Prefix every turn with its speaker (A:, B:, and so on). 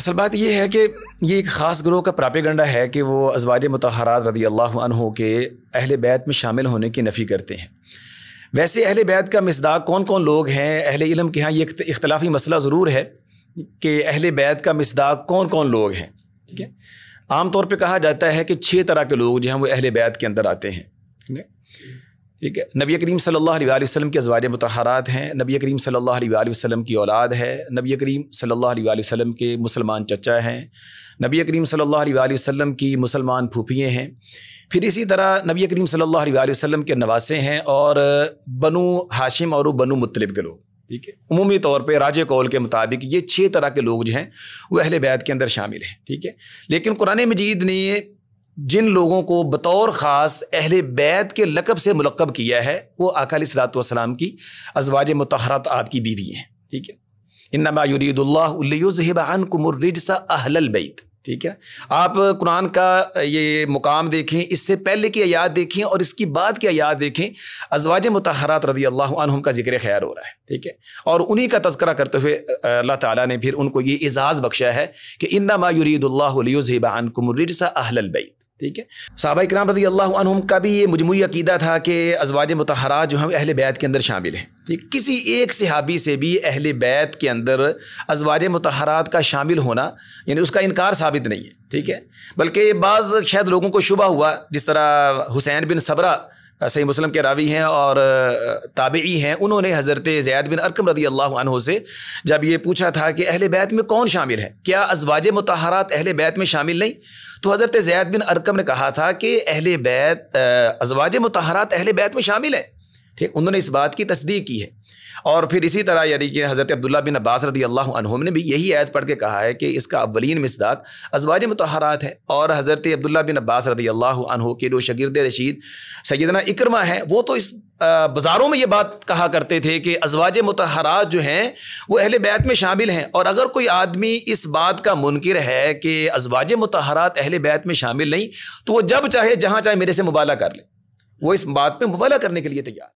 A: اصل بات یہ ہے کہ یہ ایک خاص گروہ کا پراپیگنڈا ہے کہ وہ ازواج مطہرات رضی اللہ عنہ کے اہل بیت میں شامل ہونے کی نفی کرتے ہیں۔ ویسے اہل بیت کا مصداق کون کون لوگ ہیں؟ اہل علم کے ہاں یہ اختلافی مسئلہ ضرور ہے کہ اہل بیت کا مصداق کون کون لوگ ہیں، ٹھیک ہے۔ عام طور پہ کہا جاتا ہے کہ 6 طرح کے لوگ جو ہیں وہ اہل بیت کے اندر آتے ہیں، ٹھیک ہے۔ نبی کریم صلی اللہ علیہ وسلم کے ازواج مطہرات ہیں، نبی کریم صلی اللہ علیہ وسلم کی اولاد ہے، نبی کریم صلی اللہ علیہ وسلم کے مسلمان چچا ہیں، نبی کریم صلی اللہ علیہ وسلم کی مسلمان پھوپھیے ہیں، پھر اسی طرح نبی کریم صلی اللہ علیہ وسلم کے نواسے ہیں اور بنو ہاشم اور بنو مطلب کے لوگ، ٹھیک ہے۔ عمومی طور پہ راجح قول کے مطابق یہ 6 طرح کے لوگ جو ہیں وہ اہل بیت کے اندر شامل ہیں، ٹھیک ہے۔ لیکن قرآن مجید نے جن لوگوں کو بطور خاص اہل بیت کے لقب سے ملقب کیا ہے وہ آقا علیہ الصلوۃ والسلام کی ازواج مطہرات آپ کی بیوی ہیں، ٹھیک ہے۔ انما یرید اللہ لیذھب عنکم الرجس اہل البیت، ٹھیک ہے۔ آپ قرآن کا یہ مقام دیکھیں، اس سے پہلے کی آیات دیکھیں اور اس کی بعد کی آیات دیکھیں، ازواج مطہرات رضی اللہ عنہم کا ذکر خیر ہو رہا ہے، ٹھیک ہے۔ اور انہی کا تذکرہ کرتے ہوئے اللہ تعالیٰ نے پھر ان کو یہ اعزاز بخشا ہے کہ انما یرید اللہ لیذھب عنکم الرجس اہل البیت، ٹھیک ہے۔ صحابہ کرام رضی اللہ عنہم کا بھی یہ مجموعی عقیدہ تھا کہ ازواج مطہرات جو ہیں اہل بیت کے اندر شامل ہیں، ٹھیک۔ کسی ایک صحابی سے بھی اہل بیت کے اندر ازواج مطہرات کا شامل ہونا یعنی اس کا انکار ثابت نہیں ہے، ٹھیک ہے۔ بلکہ بعض شاید لوگوں کو شبہ ہوا، جس طرح حسین بن صبرہ صحیح مسلم کے راوی ہیں اور تابعی ہیں، انہوں نے حضرت زید بن ارقم رضی اللہ عنہ سے جب یہ پوچھا تھا کہ اہل بیت میں کون شامل ہے، کیا ازواج مطہرات اہل بیت میں شامل نہیں؟ تو حضرت زید بن ارقم نے کہا تھا کہ اہل بیت ازواج مطہرات اہل بیت میں شامل ہیں، ٹھیک۔ انہوں نے اس بات کی تصدیق کی ہے۔ اور پھر اسی طرح یعنی کہ حضرت عبداللہ بن عباس رضی اللہ عنہم نے بھی یہی آیت پڑھ کے کہا ہے کہ اس کا اولین مصداق ازواج مطہرات ہے۔ اور حضرت عبداللہ بن عباس رضی اللہ عنہ کے جو شاگرد رشید سیدنا اکرمہ ہیں، وہ تو اس بازاروں میں یہ بات کہا کرتے تھے کہ ازواج مطہرات جو ہیں وہ اہل بیت میں شامل ہیں، اور اگر کوئی آدمی اس بات کا منکر ہے کہ ازواج مطہرات اہل بیت میں شامل نہیں، تو وہ جب چاہے جہاں چاہے میرے سے مبالغہ کر لے، وہ اس بات پہ مبالغہ کرنے کے لیے تیار۔